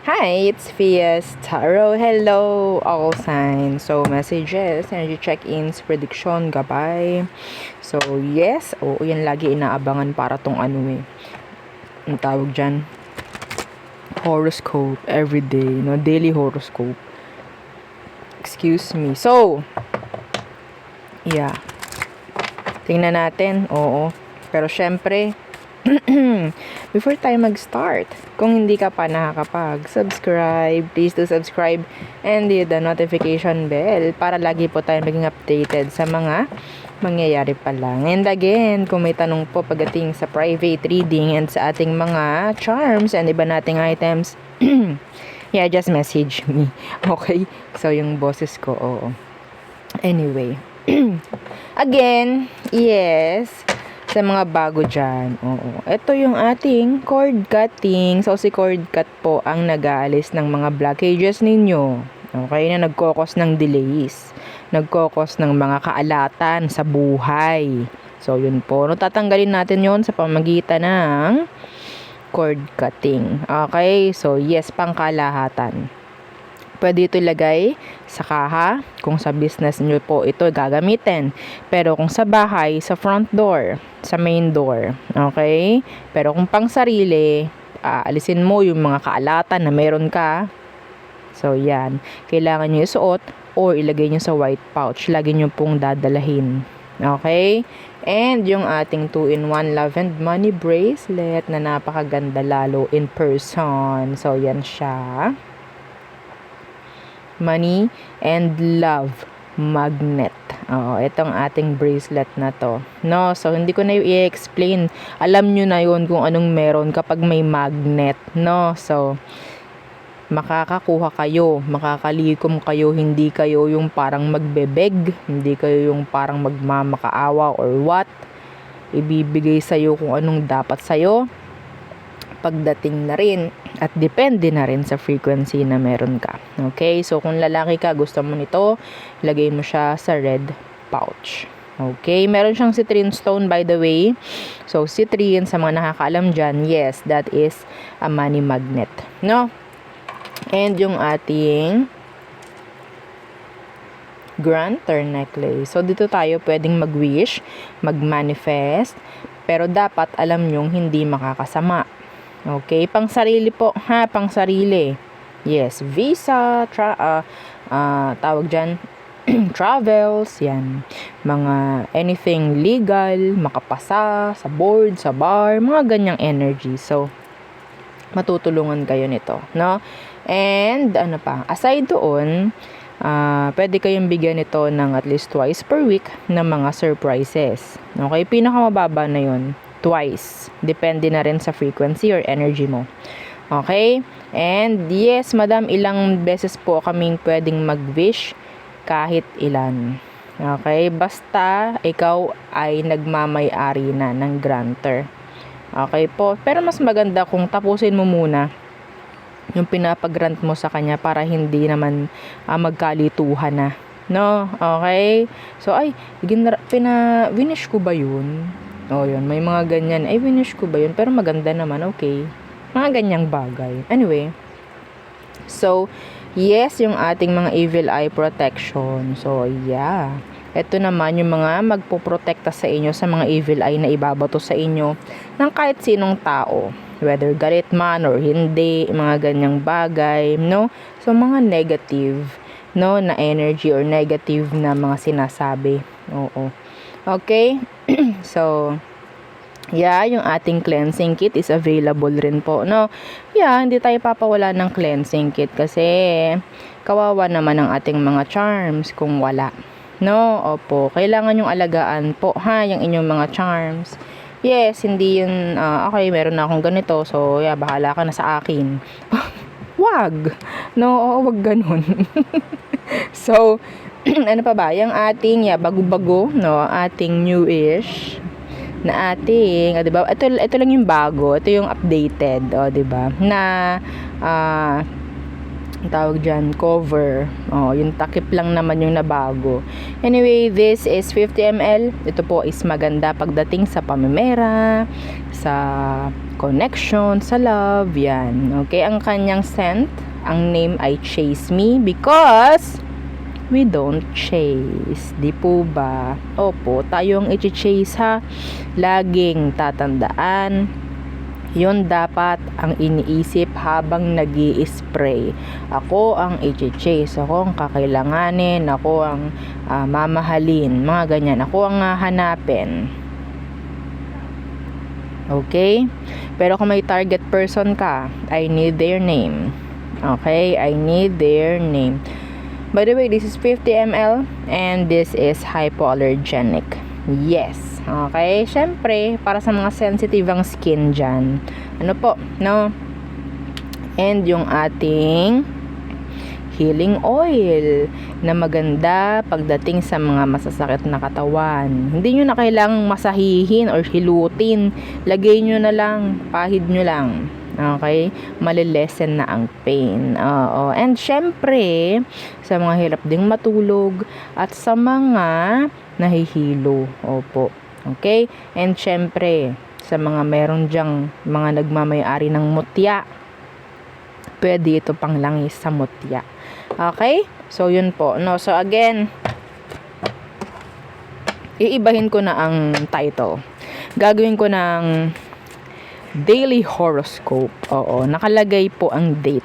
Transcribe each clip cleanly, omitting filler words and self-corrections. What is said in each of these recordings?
Hi, it's Fias Tarot. Hello, all signs. So, messages, energy check-ins, prediction, gabay. So, yes. Oo, yan lagi inaabangan para tong ang tawag dyan, horoscope, everyday, no? Daily horoscope. Excuse me. So, yeah. Tingnan natin. Oo. Pero, syempre, before tayo mag-start, kung hindi ka pa nakakapag-subscribe, please do subscribe and hit the notification bell para lagi po tayo maging updated sa mga mangyayari pa lang. And again, kung may tanong po pagdating sa private reading and sa ating mga charms and iba nating items, yeah, just message me. Okay? So, yung boses ko, oo. Anyway. Again, yes, sa mga bago dyan, oo. Ito yung ating cord cutting. So, si cord cut po ang nag-aalis ng mga blockages ninyo. Okay, na nagkokos ng delays. Nagkokos ng mga kaalatan sa buhay. So, yun po. No, tatanggalin natin yon sa pamagitan ng cord cutting. Okay, so yes, pangkalahatan. Pwede ito ilagay sa kaha kung sa business nyo po ito gagamitin. Pero kung sa bahay, sa front door, sa main door. Okay? Pero kung pang sarili, alisin mo yung mga kaalatan na meron ka. So, yan. Kailangan nyo isuot o ilagay nyo sa white pouch. Lagi nyo pong dadalahin. Okay? And yung ating 2-in-1 love and money bracelet na napakaganda lalo in person. So, yan siya. Money and love magnet. Oo, itong ating bracelet na to. No, so hindi ko na i-explain. Alam nyo na yon kung anong meron kapag may magnet. No, so makakakuha kayo, makakalikom kayo, hindi kayo yung parang magbebeg, hindi kayo yung parang magmamakaawa or what. Ibibigay sa'yo kung anong dapat sa'yo pagdating na rin at depende na rin sa frequency na meron ka. Okay? So, kung lalaki ka, gusto mo nito, lagay mo siya sa red pouch. Okay? Meron siyang citrine stone, by the way. So, citrine, sa mga nakakaalam dyan, yes, that is a money magnet. No? And yung ating grantor necklace. So, dito tayo pwedeng mag-wish, mag-manifest, pero dapat alam nyong hindi makakasama. Okay, pang sarili po, ha, pang sarili. Yes, visa, tawag dyan, travels, yan. Mga anything legal, makapasa, sa board, sa bar, mga ganyang energy. So, matutulungan kayo nito, no? And, ano pa, aside doon, pwede kayong bigyan nito ng at least twice per week ng mga surprises. Okay, pinakamababa na yun. Twice. Depende na rin sa frequency or energy mo. Okay? And yes, madam, ilang beses po kaming pwedeng mag-wish kahit ilan. Okay? Basta ikaw ay nagmamay-ari na ng grantor. Okay po? Pero mas maganda kung tapusin mo muna yung pinapag-grant mo sa kanya para hindi naman magkalituhan na. No? Okay? So, ay, winish ko ba yun? Oh, yun. May mga ganyan. Ay, winish ko ba yun? Pero maganda naman. Okay. Mga ganyang bagay. Anyway. So, yes, yung ating mga evil eye protection. So, yeah. Ito naman yung mga magpoprotekta sa inyo sa mga evil eye na ibabato sa inyo ng kahit sinong tao. Whether galit man or hindi. Mga ganyang bagay. No? So, mga negative, no, na energy or negative na mga sinasabi. Oo. Okay? So, yeah, yung ating cleansing kit is available rin po, no? Yeah, hindi tayo papawala ng cleansing kit kasi kawawa naman ang ating mga charms kung wala. No? Opo, kailangan yung alagaan po, ha, yung inyong mga charms. Yes, hindi yun, okay, meron na akong ganito, so, yeah, bahala ka na sa akin. Wag! No, wag ganun. So, ano pa ba? Yung ating bago-bago, no? Ating newish na ating, 'di ba? Ito lang yung bago, ito yung updated, 'di ba? Na tawag diyan, cover. Yung takip lang naman yung nabago. Anyway, this is 50 ml. Ito po is maganda pagdating sa pamimera, sa connection sa love, yan. Okay, ang kanyang scent, ang name ay Chase Me because we don't chase. Di po ba? Opo, tayong i-chase ha. Laging tatandaan, yun dapat ang iniisip habang nag-i-spray. Ako ang i-chase, ako ang kakailanganin, ako ang mamahalin, mga ganyan. Ako ang hanapin. Okay? Pero kung may target person ka, I need their name. Okay? I need their name. By the way, this is 50 ml and this is hypoallergenic. Yes. Okay? Syempre, para sa mga sensitive ang skin dyan. Ano po? No? And yung ating healing oil na maganda pagdating sa mga masasakit na katawan. Hindi nyo na kailangang masahihin or hilutin. Lagay nyo na lang. Pahid nyo lang. Okay? Malilesen na ang pain. Oo. And syempre, sa mga hirap ding matulog at sa mga nahihilo. Opo. Okay? And syempre, sa mga meron dyang mga nagmamayari ng mutya, pwede ito pang langis sa mutya. Okay? So, yun po. No? So, again, iibahin ko na ang title. Gagawin ko ng daily horoscope. Oo. Nakalagay po ang date.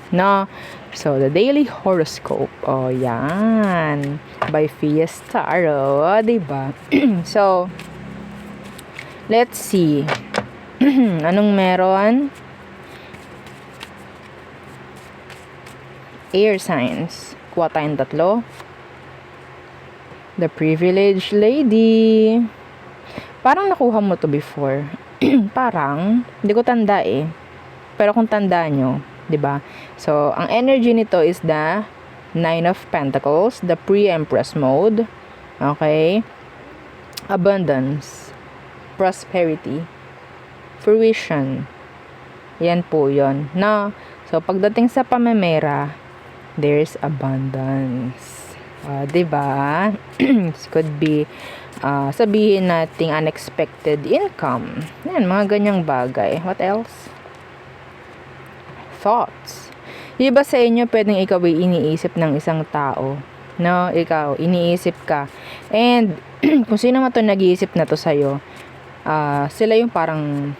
No? So, the daily horoscope. Oh, yan. By Fies Tarot. Diba? So, let's see. Anong meron? Air signs. Kuha tayong tatlo. The privileged lady. Parang nakuha mo to before. Parang, hindi ko tanda eh. Pero kung tanda nyo, 'di ba? So, ang energy nito is the Nine of Pentacles, the pre-empress mode. Okay? Abundance, prosperity, fruition. Yan po 'yon. No? So, pagdating sa pamemera, there's abundance. 'Di ba? This could be sabihin nating unexpected income. Yan, mga ganyang bagay. What else? Thoughts. Yung iba sa inyo, pwedeng ikaw ay iniisip ng isang tao. No? Ikaw, iniisip ka. And, kung sino man to nag-iisip na to sa'yo, sila yung parang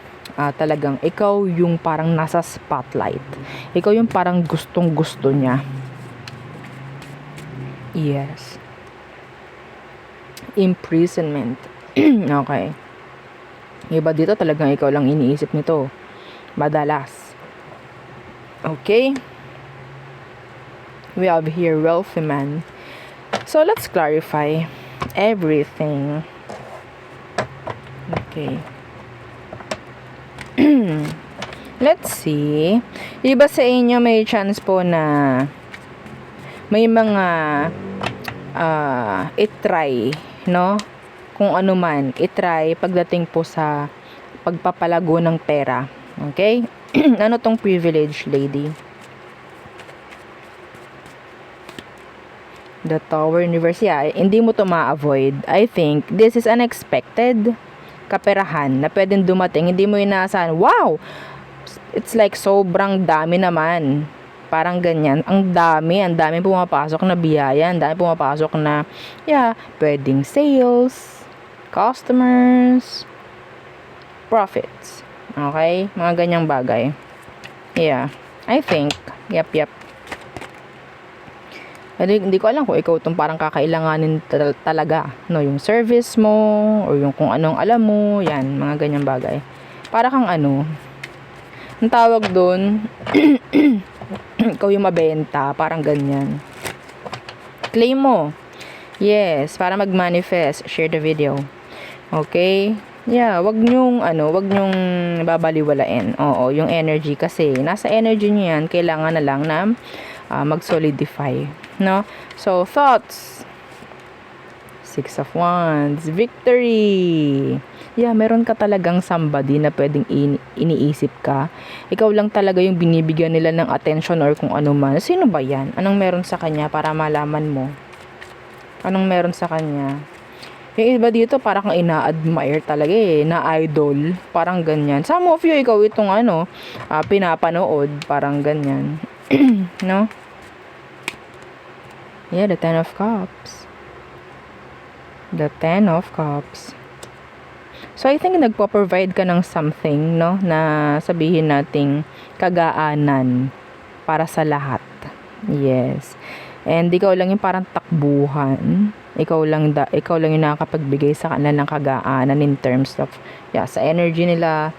talagang, ikaw yung parang nasa spotlight. Ikaw yung parang gustong-gusto niya. Yes. Imprisonment. Okay. Iba dito talagang ikaw lang iniisip nito. Madalas. Okay. We have here wealthy man. So let's clarify everything. Okay. Let's see. Iba sa inyo may chance po na may mga itry, no? Kung ano man, itry pagdating po sa pagpapalago ng pera. Okay? Ano tong privileged lady? The Tower Universe. Yeah, hindi mo to ma-avoid. I think this is unexpected kaperahan na pwedeng dumating. Hindi mo inaasahan. Wow! It's like sobrang dami naman. Parang ganyan. Ang dami pumapasok na biyaya. Ang dami pumapasok na, pwedeng sales, customers, profits. Okay? Mga ganyang bagay. Yeah. I think. Yep. Hindi ko alam kung ikaw itong parang kakailanganin talaga. No, yung service mo, or yung kung anong alam mo, yan, mga ganyang bagay. Para kang ano, ang tawag doon, ikaw yung mabenta, parang ganyan. Claim mo. Yes, para mag-manifest. Share the video. Okay? Yeah, wag nyong babaliwalain. Oo, yung energy kasi nasa energy niyo yan, kailangan na lang na mag-solidify, no? So, thoughts. 6 of Wands, victory. Yeah, meron ka talagang somebody na pwedeng iniisip ka. Ikaw lang talaga yung binibigyan nila ng attention or kung ano man. Sino ba yan? Anong meron sa kanya para malaman mo? Anong meron sa kanya? Yung iba dito parang ina-admire talaga eh, na-idol, parang ganyan. Some of you, ikaw itong pinapanood, parang ganyan. No? Yeah, the Ten of Cups. The Ten of Cups. So, I think nagpo-provide ka ng something, no? Na sabihin nating kagaanan para sa lahat. Yes. And ikaw lang yung parang takbuhan. Ikaw lang yung nakakapagbigay sa kanila ng kagaanan in terms of, sa energy nila,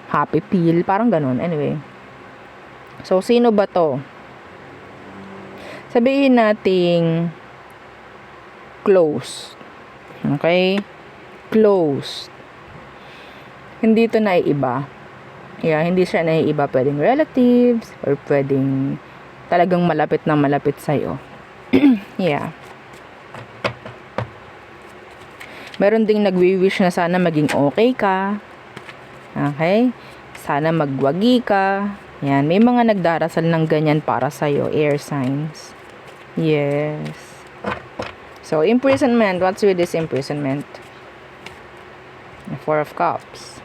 happy feel, parang ganun. Anyway. So, sino ba to? Sabihin nating close. Okay? Close. Hindi to naiiba. Yeah, hindi siya naiiba. Pwedeng relatives or pwedeng talagang malapit na malapit sa'yo. Yeah. Meron ding nagwi-wish na sana maging okay ka. Okay? Sana magwagi ka. Yan. May mga nagdarasal ng ganyan para sa'yo. Air signs. Yes. So, imprisonment. What's with this imprisonment? The Four of Cups.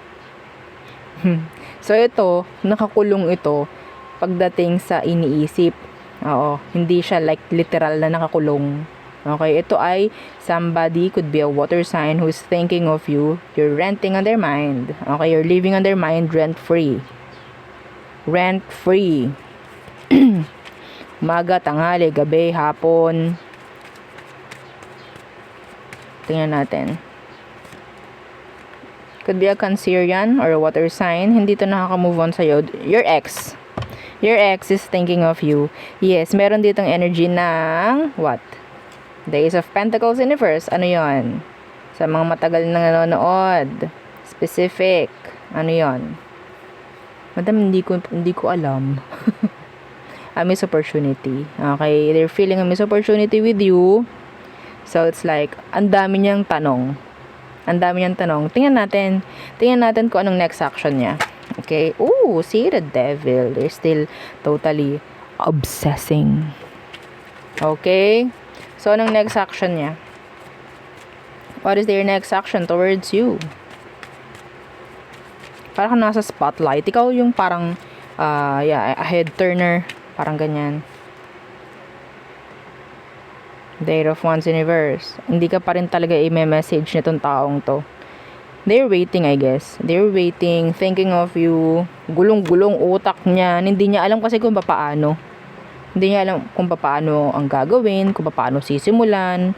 So, ito, nakakulong ito pagdating sa iniisip. Oo. Hindi siya like literal na nakakulong. Okay, ito ay somebody, could be a water sign who's thinking of you. You're renting on their mind. Okay, you're living on their mind rent-free. Rent-free. Umaga, tanghali, gabi, hapon. Tingnan natin. Could be a Cancerian or a water sign. Hindi to nakaka-move on sa'yo. Your ex. Your ex is thinking of you. Yes, meron ditong energy ng what? The Ace of Pentacles in reverse. Ano yon? Sa mga matagal na nanonood. Specific. Ano yon? Madam, hindi ko alam. A missed opportunity. Okay, they're feeling a missed opportunity with you. So, it's like, ang dami niyang tanong. Ang dami niyang tanong. Tingnan natin kung anong next action niya. Okay? Ooh, see the devil. They're still totally obsessing. Okay? So, anong next action niya? What is their next action towards you? Parang nasa spotlight. Ikaw yung parang, a head turner. Parang ganyan. Eight of Wands in reverse. Hindi ka pa rin talaga i-message nitong taong to. They're waiting, I guess. They're waiting, thinking of you. Gulong-gulong utak niya. Hindi niya alam kasi kung paano. Hindi niya alam kung paano ang gagawin, kung paano sisimulan,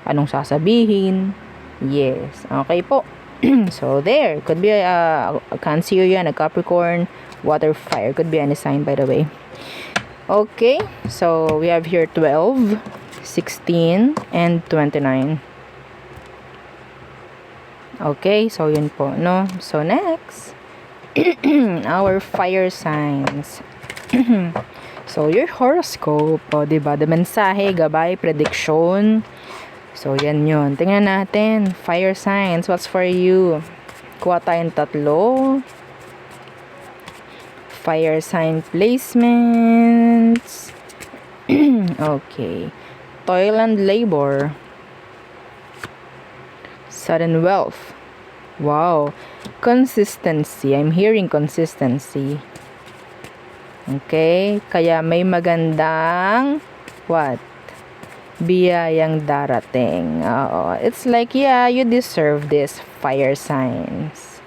anong sasabihin. Yes. Okay po. So, there. Could be a Cancerian, a Capricorn, water, fire. Could be any sign, by the way. Okay. So, we have here 12, 16, and 29. Okay. So, yun po, no? So, next. Our fire signs. So, your horoscope, diba? The mensahe, gabay, prediction. So, yan yun. Tingnan natin. Fire signs, what's for you? Kuha tayong tatlo. Fire sign placements. Okay. Toil and labor. Sudden wealth. Wow. Consistency. I'm hearing consistency. Okay? Kaya may magandang what? Biyayang darating. Oo. It's like, yeah, you deserve this, fire signs.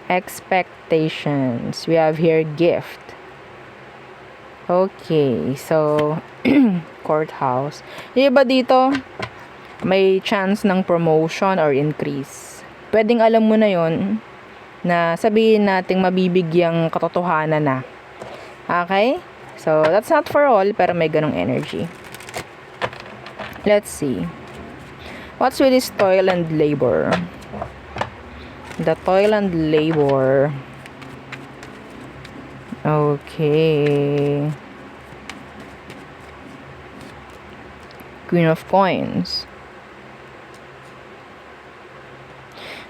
Expectations. We have here gift. Okay. So, courthouse. Yung iba dito, may chance ng promotion or increase. Pwedeng alam mo na yon na sabihin nating mabibigyang katotohanan na. Okay? So, that's not for all, pero may ganong energy. Let's see. What's with this toil and labor? The toil and labor. Okay. Queen of Coins.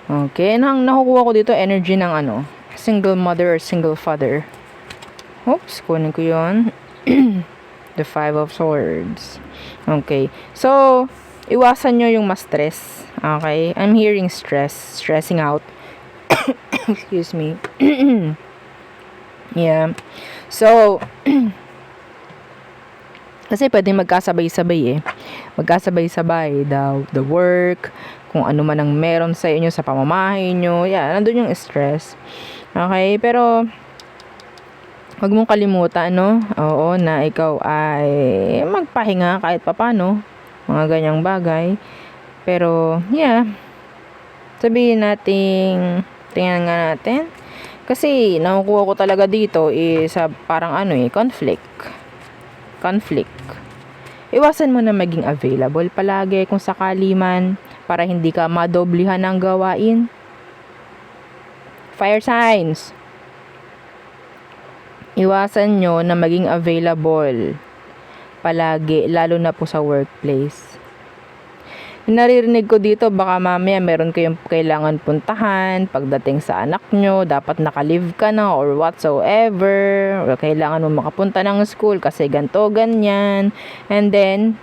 Okay, nakukuha ko dito energy ng single mother or single father. Oops, kunin ko yun. The Five of Swords. Okay, so, Iwasan nyo yung ma-stress. Okay? I'm hearing stressing out. Excuse me. Yeah. So, kasi pwedeng magkasabay-sabay eh. Magkasabay-sabay the work, kung ano man ang meron sa inyo sa pamamahay nyo. Yeah, nandun yung stress. Okay? Pero, wag mong kalimutan, no? Oo, na ikaw ay magpahinga kahit papano. Mga ganyang bagay. Pero, yeah. Sabihin natin, tingnan nga natin. Kasi, nakukuha ko talaga dito is parang conflict. Iwasan mo na maging available palagi kung sakali man para hindi ka madoblihan ng gawain. Fire signs. Iwasan nyo na maging available palagi, lalo na po sa workplace. Naririnig ko dito, baka mamaya meron kayong kailangan puntahan pagdating sa anak nyo, dapat naka-leave ka na or whatsoever, or kailangan mo makapunta ng school kasi ganto, ganyan, and then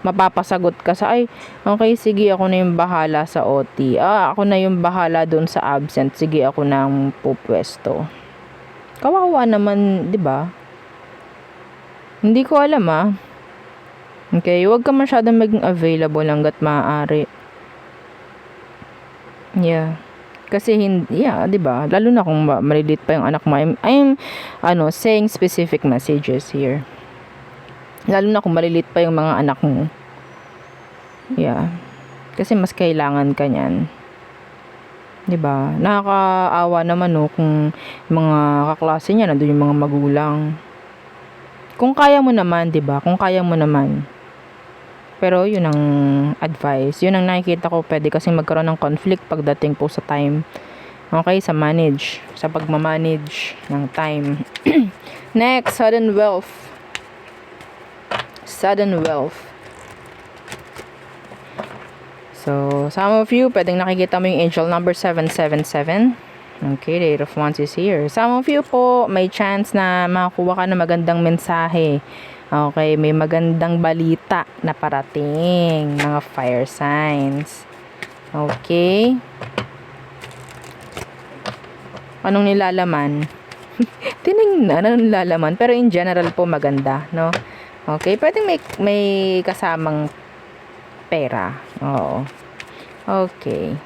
mapapasagot ka sa, ay, okay, sige, ako na yung bahala sa OT, ako na yung bahala dun sa absent, sige, ako na ang pupwesto. Kawawa naman, di ba? Hindi ko alam Okay, huwag ka masyadong maging available hanggat maaari. Yeah. Kasi di ba? Lalo na kung malilit pa yung anak mo. I'm saying specific messages here. Lalo na kung malilit pa yung mga anak mo. Yeah. Kasi mas kailangan ka niyan. Di ba? Nakakaawa naman kung mga kaklase niya nandun yung mga magulang. Kung kaya mo naman, di ba? Kung kaya mo naman. Pero yun ang advice. Yun ang nakikita ko, pwede kasing magkaroon ng conflict pagdating po sa time. Okay, sa pagmamanage ng time. Next, sudden wealth. So, some of you, pwedeng nakikita mo yung angel number 777. Okay, the 8 of Wands is here. Some of you po, may chance na makakuha ka ng magandang mensahe. Okay, may magandang balita na parating, mga fire signs. Okay. Anong nilalaman? Tinignan, anong nilalaman? Pero in general po maganda, no? Okay, pwedeng may kasamang pera. Oo. Okay.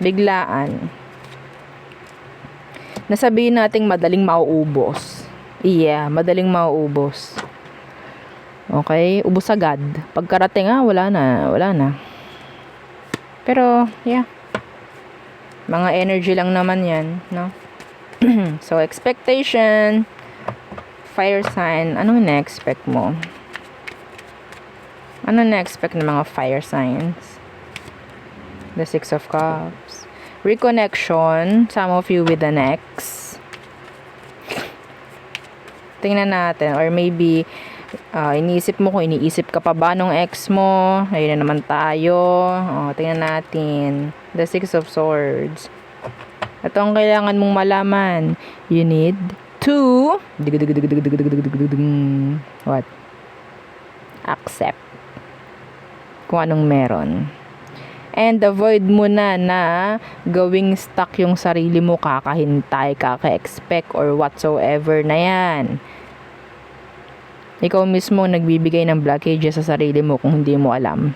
Biglaan. Nasabihin nating madaling mauubos. Yeah, madaling mauubos. Okay, ubos agad. Pagkarating wala na. Pero, yeah. Mga energy lang naman yan, no? So, expectation, fire sign, anong na-expect mo? Ano na-expect ng mga fire signs? The 6 of Cups. Reconnection, some of you with an ex. Tingnan natin, or maybe iniisip mo kung iniisip ka pa ba nung ex mo. Ayun na naman tayo. Tingnan natin. The 6 of Swords. Ito ang kailangan mong malaman. You need to what? Accept kung anong meron. And avoid mo na gawing stuck yung sarili mo, kakahintay, kaka-expect or whatsoever na yan. Ikaw mismo nagbibigay ng blockages sa sarili mo kung hindi mo alam.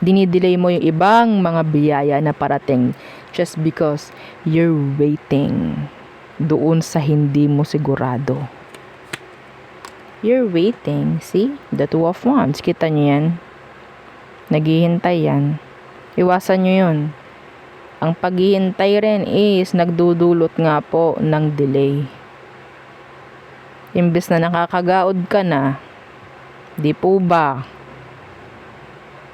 Dinidelay mo yung ibang mga biyaya na parating just because you're waiting doon sa hindi mo sigurado. You're waiting. See? The 2 of Wands. Kita nyo yan? Naghihintay yan. Iwasan nyo yun. Ang paghihintay rin is nagdudulot nga po ng delay. Imbes na nakakagaod ka na, di po ba?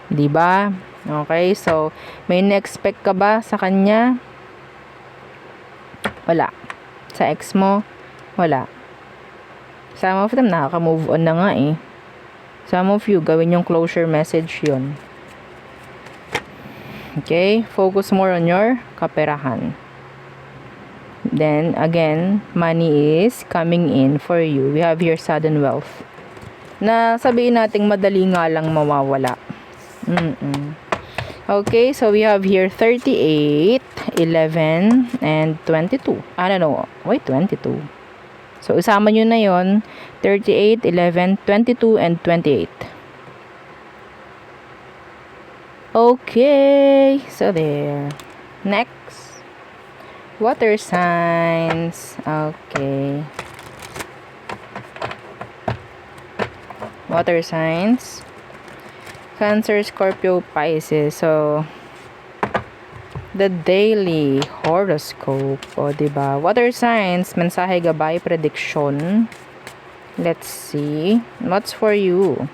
Di ba? Okay, so, may na-expect ka ba sa kanya? Wala. Sa ex mo? Wala. Some of them nakaka-move on na nga eh. Some of you, gawin yung closure message yun. Okay, focus more on your kaperahan. Then, again, money is coming in for you. We have your sudden wealth. na sabihin nating madali nga lang mawawala. Okay, so we have here 38, 11, and 22. I don't know. Wait, 22. So, isama nyo na yon 38, 11, 22, and 28. Okay, so there. Next. Water signs. Okay. Water signs. Cancer, Scorpio, Pisces. So, the daily horoscope. O, diba? Water signs, mensahe, gabay, prediction. Let's see. What's for you?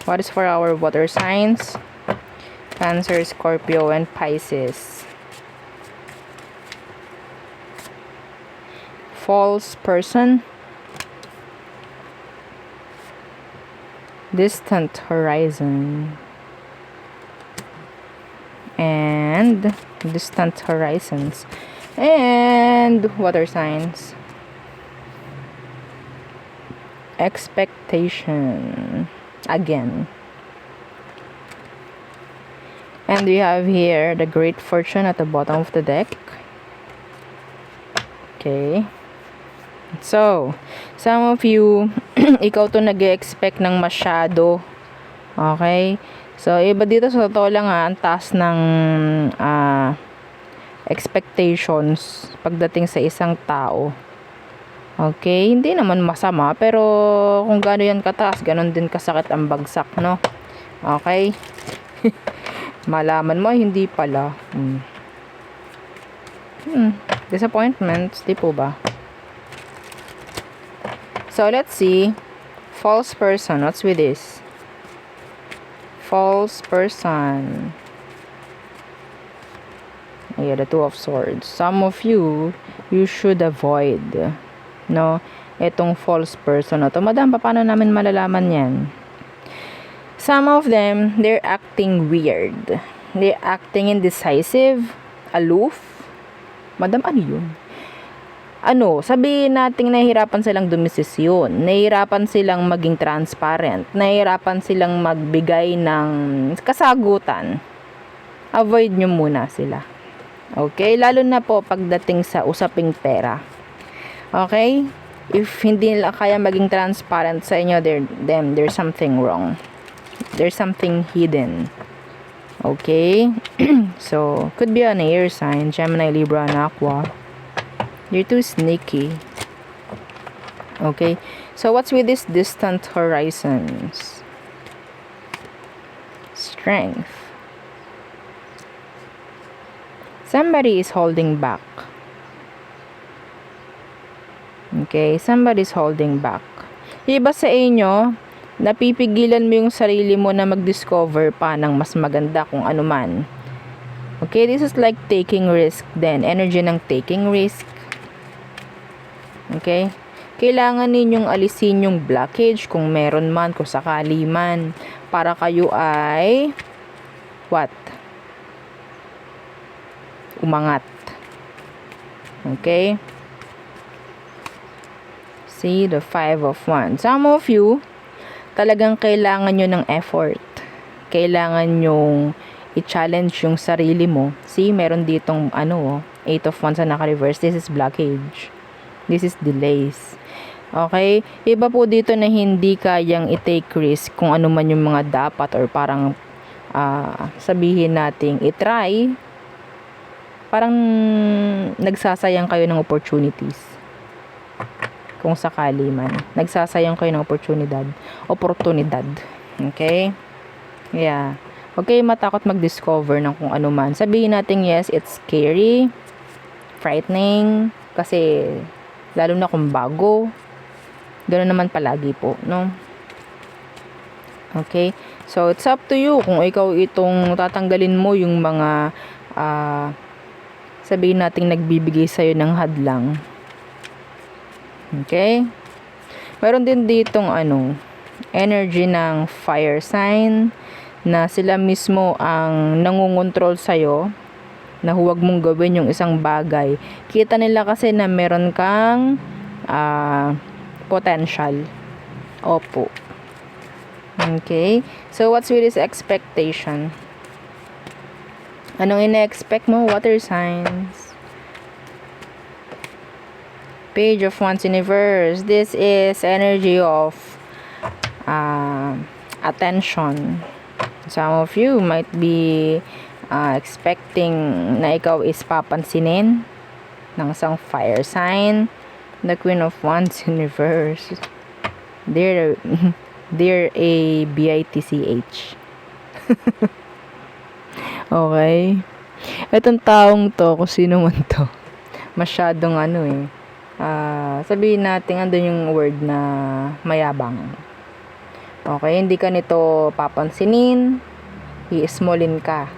What is for our water signs? Cancer, Scorpio, and Pisces. False person. Distant horizon. And distant horizons. And water signs. Expectation. Again. And we have here the Great Fortune at the bottom of the deck. Okay. So, some of you, ikaw to nag-expect ng masyado. Okay? So, iba dito sa totoo lang ang taas ng expectations pagdating sa isang tao. Okay? Hindi naman masama, pero kung gaano yan kataas, ganon din kasakit ang bagsak, no? Okay? Malaman mo, hindi pala. Disappointments, di po ba? So, let's see. False person. What's with this? False person. Yeah, the Two of Swords. Some of you should avoid, no, itong false person na to. Madam, paano namin malalaman yan? Some of them, they're acting weird. They're acting indecisive, aloof. Madam, ano yun? Sabihin nating nahihirapan silang dumesisyon, nahihirapan silang maging transparent, nahihirapan silang magbigay ng kasagutan. Avoid nyo muna sila. Okay? Lalo na po pagdating sa usaping pera. Okay? If hindi nila kaya maging transparent sa inyo, there's something wrong. There's something hidden. Okay? So, could be an air sign, Gemini, Libra, and Aqua. You're too sneaky. Okay? So, what's with these distant horizons? Strength. Somebody is holding back. Okay? Somebody's holding back. Iba sa inyo, napipigilan mo yung sarili mo na mag-discover pa ng mas maganda kung ano man. Okay? This is like taking risk then. Energy ng taking risk. Okay? Kailangan ninyong alisin yung blockage kung meron man, kung sakali man, para kayo ay what? Umangat. Okay? See, the Five of Wands. Some of you, talagang kailangan nyo ng effort. Kailangan nyo i-challenge yung sarili mo. See, meron ditong Eight of Wands na naka-reverse. This is blockage. This is delays. Okay? Iba po dito na hindi kayang i-take risk kung ano man yung mga dapat or parang sabihin nating i-try. Parang nagsasayang kayo ng opportunities. Kung sakali man. Nagsasayang kayo ng oportunidad. Okay? Yeah. Okay, matakot mag-discover ng kung ano man. Sabihin natin yes, it's scary, frightening, kasi lalo na kung bago. Ganoon naman palagi po, no? Okay? So, it's up to you kung ikaw itong tatanggalin mo yung mga sabihin nating nagbibigay sa'yo ng hadlang. Okay? Meron din ditong energy ng fire sign na sila mismo ang nangungontrol sa'yo na huwag mong gawin yung isang bagay. Kita nila kasi na meron kang potential. Opo. Okay? So, what's with this expectation? Anong ina-expect mo? Water signs. Page of Wands Universe. This is energy of attention. Some of you might be expecting na ikaw is papansinin ng isang fire sign. The Queen of Wands Universe. Dear a BITCH. Okay. Itong taong to, kung sino man to, masyadong sabihin natin andun yung word na mayabang. Okay, hindi ka nito papansinin, i-smallin ka.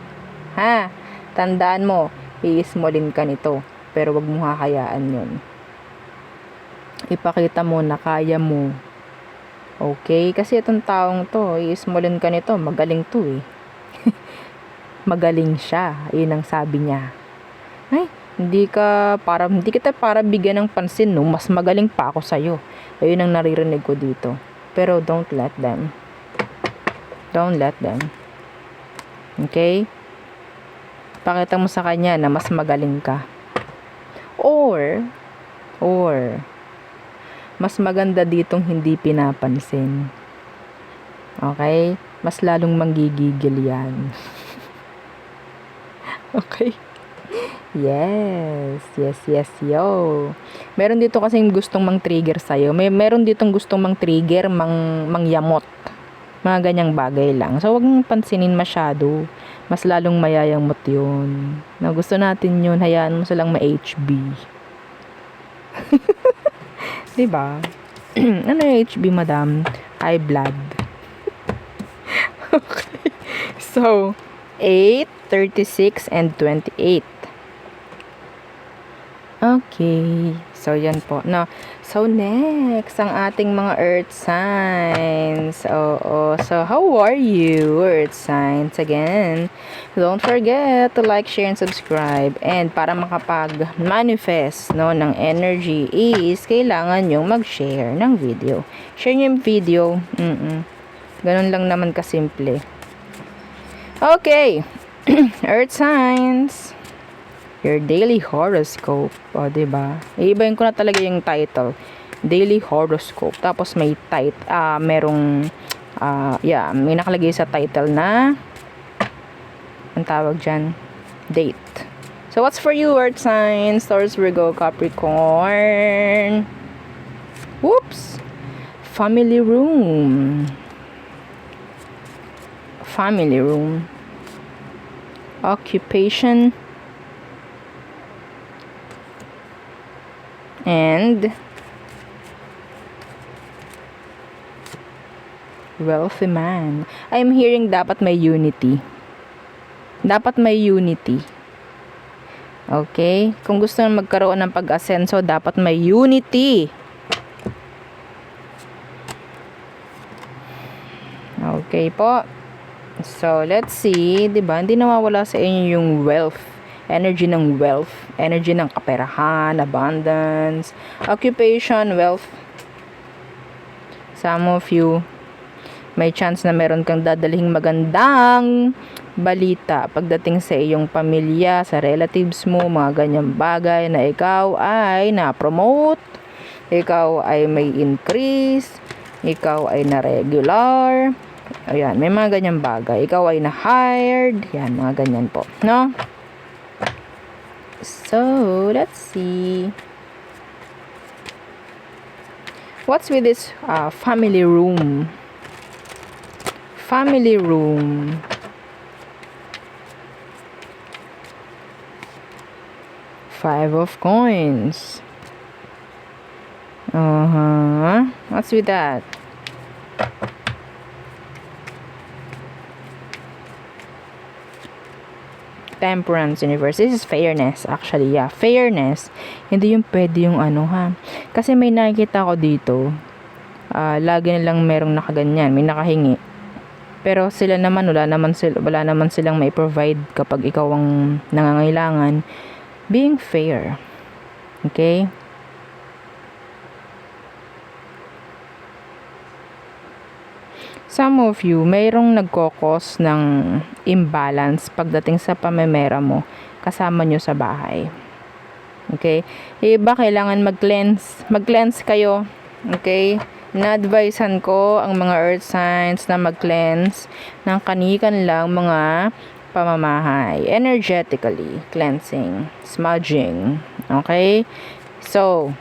Ha? Tandaan mo, i-smallin ka nito, pero wag mo hakayaan yun. Ipakita mo na kaya mo. Okay, kasi itong taong to, i-smallin ka nito, magaling to eh. Magaling siya, yun ang sabi niya. Ay, hindi kita para bigyan ng pansin, no? Mas magaling pa ako sa'yo. Ayun ang naririnig ko dito. Pero don't let them. Don't let them. Okay? Pakita mo sa kanya na mas magaling ka. Or, mas maganda ditong hindi pinapansin. Okay? Mas lalong manggigigil yan. Okay? Yes, yo. Meron dito kasing gustong mang-trigger sa'yo. Meron ditong gustong mang-trigger, mangyamot. Mga ganyang bagay lang. So, wag mong pansinin masyado. Mas lalong mayayamot yun. Na gusto natin yun, hayaan mo silang ma-HB. Diba? Ano yung HB, madam? High blood. Okay. So, 8, 36, and 28. Okay. So, yan po. No. So, next, ang ating mga earth signs. Oo. So, how are you, earth signs? Again, don't forget to like, share, and subscribe. And para makapag-manifest, no, ng energy is, kailangan yung mag-share ng video. Share nyo yung video. Ganun lang naman kasimple. Okay. Earth signs. Your daily horoscope. O, diba? Iibahin ko na talaga yung title. Daily horoscope. Tapos may merong may nakalagay sa title na ang tawag dyan, date. So, what's for you, earth signs? Taurus, Virgo, Capricorn. Whoops! Family room. Family room. Occupation. And wealthy man. I'm hearing dapat may unity. Dapat may unity. Okay? Kung gusto na magkaroon ng pag-asenso, dapat may unity. Okay po. So, let's see. Diba? Hindi nawawala sa inyo yung wealth. Energy ng wealth, energy ng kaperahan, abundance, occupation, wealth. Some of you, may chance na meron kang dadalhing magandang balita pagdating sa iyong pamilya, sa relatives mo, mga ganyang bagay na ikaw ay na-promote, ikaw ay may increase, ikaw ay na-regular. Ayan, may mga ganyang bagay. Ikaw ay na-hired. Yan, mga ganyan po. No? So, let's see. What's with this family room? Family room. Five of coins. What's with that? Temperance universe. This is fairness, actually. Yeah, fairness. Hindi yung pwede yung Kasi may nakikita ko dito, lagi nilang merong nakaganyan, may nakahingi. Pero sila naman, wala naman silang may provide kapag ikaw ang nangangailangan. Being fair. Okay? Some of you, mayroong nagkokos ng imbalance pagdating sa pamemera mo kasama nyo sa bahay. Okay? Iba, kailangan mag-cleanse. Mag-cleanse kayo. Okay? Na-advisean ko ang mga earth signs na mag-cleanse ng kanilang mga pamamahay. Energetically, cleansing, smudging. Okay? So,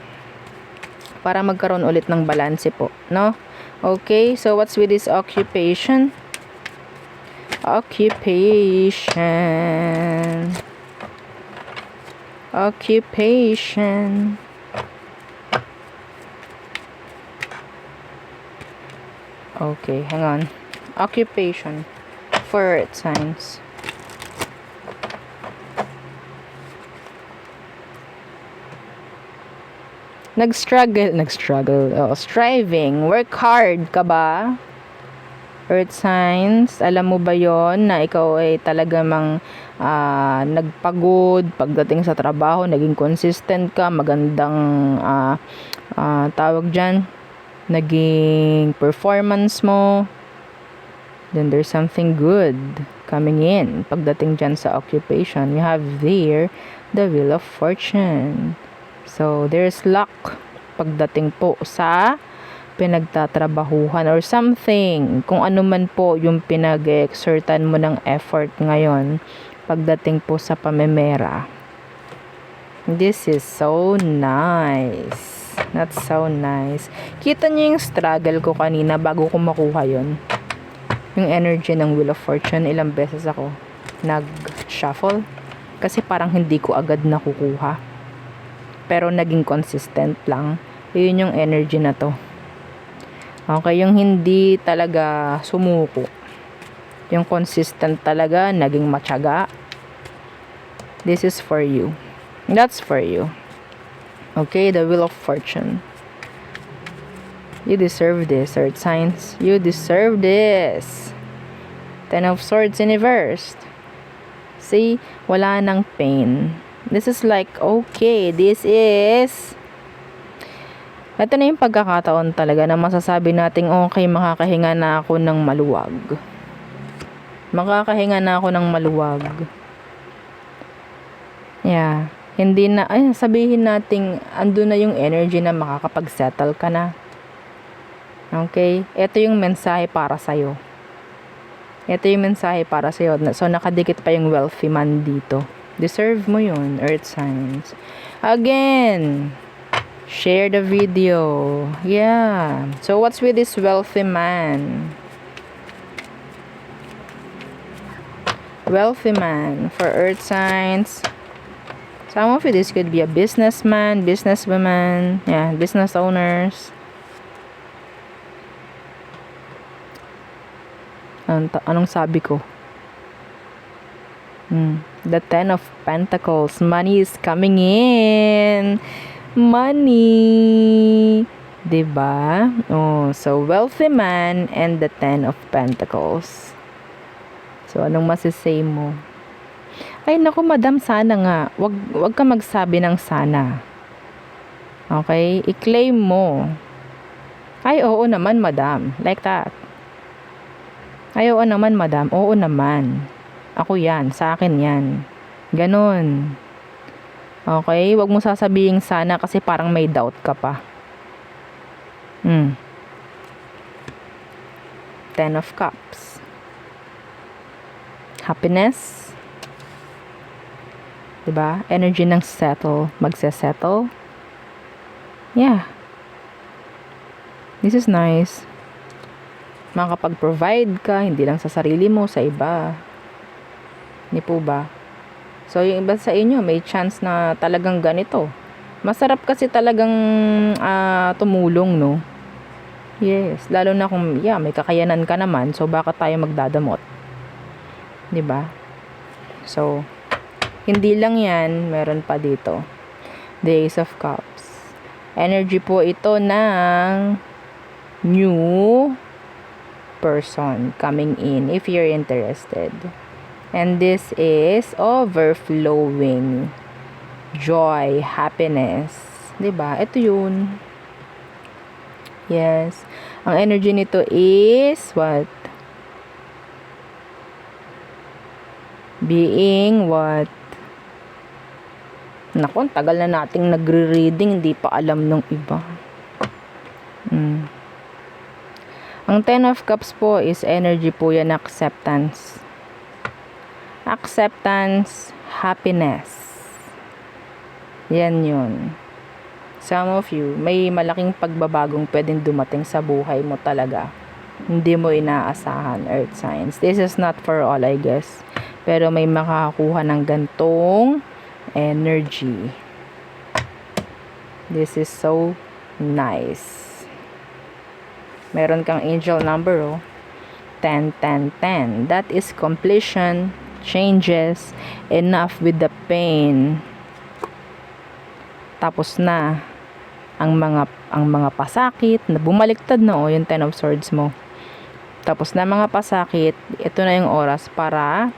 para magkaroon ulit ng balanse po, no? Okay, so what's with this occupation? Occupation. Occupation. Okay, hang on. Occupation for earth signs. Striving, work hard ka ba? Earth signs, alam mo ba yon na ikaw ay talaga nagpagod pagdating sa trabaho, naging consistent ka, magandang tawag dyan, naging performance mo, then there's something good coming in pagdating dyan sa occupation. You have there the Wheel of Fortune. So, there's luck pagdating po sa pinagtatrabahuhan or something. Kung ano man po yung pinag-exertan mo ng effort ngayon pagdating po sa pamemera. This is so nice. That's so nice. Kita niyo yung struggle ko kanina bago ko makuha yun. Yung energy ng Wheel of Fortune, ilang beses ako nag-shuffle. Kasi parang hindi ko agad nakukuha. Pero naging consistent lang. Yun yung energy na to. Okay, yung hindi talaga sumuko. Yung consistent talaga, naging matyaga. This is for you. That's for you. Okay, the Wheel of Fortune. You deserve this, earth signs. You deserve this. Ten of Swords in reversed. See, wala nang pain. This is like, okay, ito na yung pagkakataon talaga na masasabi nating, okay, makakahinga na ako ng maluwag. Makakahinga na ako ng maluwag. Yeah. Hindi na, sabihin nating, ando na yung energy na makakapag-settle ka na. Okay? Ito yung mensahe para sa'yo. Ito yung mensahe para sa'yo. So, nakadikit pa yung wealthy man dito. Deserve mo yun, earth signs. Again, share the video. Yeah. So, what's with this wealthy man? Wealthy man for earth signs. Some of it, this could be a businessman, businesswoman, yeah, business owners. Anong sabi ko? The Ten of Pentacles. Money is coming in. Money. Diba? Oh, so wealthy man and the Ten of Pentacles. So, anong masisay mo? Ay, naku, madam, sana nga. Wag ka magsabi ng sana. Okay? I-claim mo. Ay, oo naman, madam. Like that. Ay, oo naman, madam. Oo naman. Ako yan. Sa akin yan. Ganon. Okay? Wag mo sasabihin sana kasi parang may doubt ka pa. Ten of Cups. Happiness. Diba? Energy ng settle. Magse-settle. Yeah. This is nice. Makakapag-provide ka, hindi lang sa sarili mo, sa iba. Hindi po ba? So, yung iba sa inyo, may chance na talagang ganito. Masarap kasi talagang tumulong, no? Yes. Lalo na kung, may kakayanan ka naman, so baka tayo magdadamot. Diba? So, hindi lang yan, meron pa dito. The Ace of Cups. Energy po ito ng new person coming in if you're interested. And this is overflowing joy, happiness. 'Di ba? Ito 'yun. Yes. Ang energy nito is what? Being what? Naku, tagal na nating nagre-reading, hindi pa alam nung iba. Ang Ten of Cups po is energy po yan, acceptance. Acceptance, happiness. Yan yun. Some of you, may malaking pagbabagong pwedeng dumating sa buhay mo talaga. Hindi mo inaasahan, earth signs. This is not for all, I guess. Pero may makakakuha ng gantong energy. This is so nice. Meron kang angel number, 10, 10, 10. That is completion, changes, enough with the pain. Tapos na ang mga pasakit na bumaliktad na yung 10 of swords mo. Tapos na mga pasakit, ito na yung oras para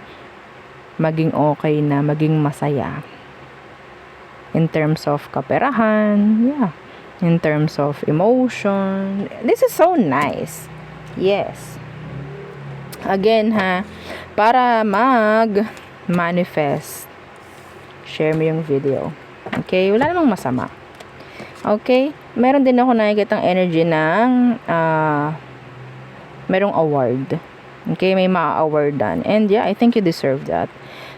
maging okay na, maging masaya. In terms of kaperahan, in terms of emotion. This is so nice. Yes. Again para mag-manifest, share mo yung video. Okay? Wala namang masama. Okay? Meron din ako nakikitang energy ng merong award. Okay? May ma-awardan. And I think you deserve that.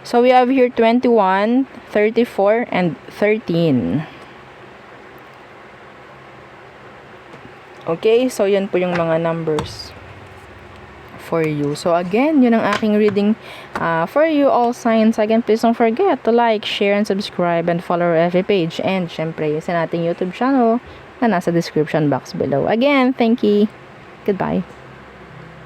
So, we have here 21, 34, and 13. Okay? So, yan po yung mga numbers for you. So, again, yun ang aking reading for you, all signs. Again, please don't forget to like, share, and subscribe, and follow our FB page. And, syempre, yung sa nating YouTube channel na nasa description box below. Again, thank you. Goodbye.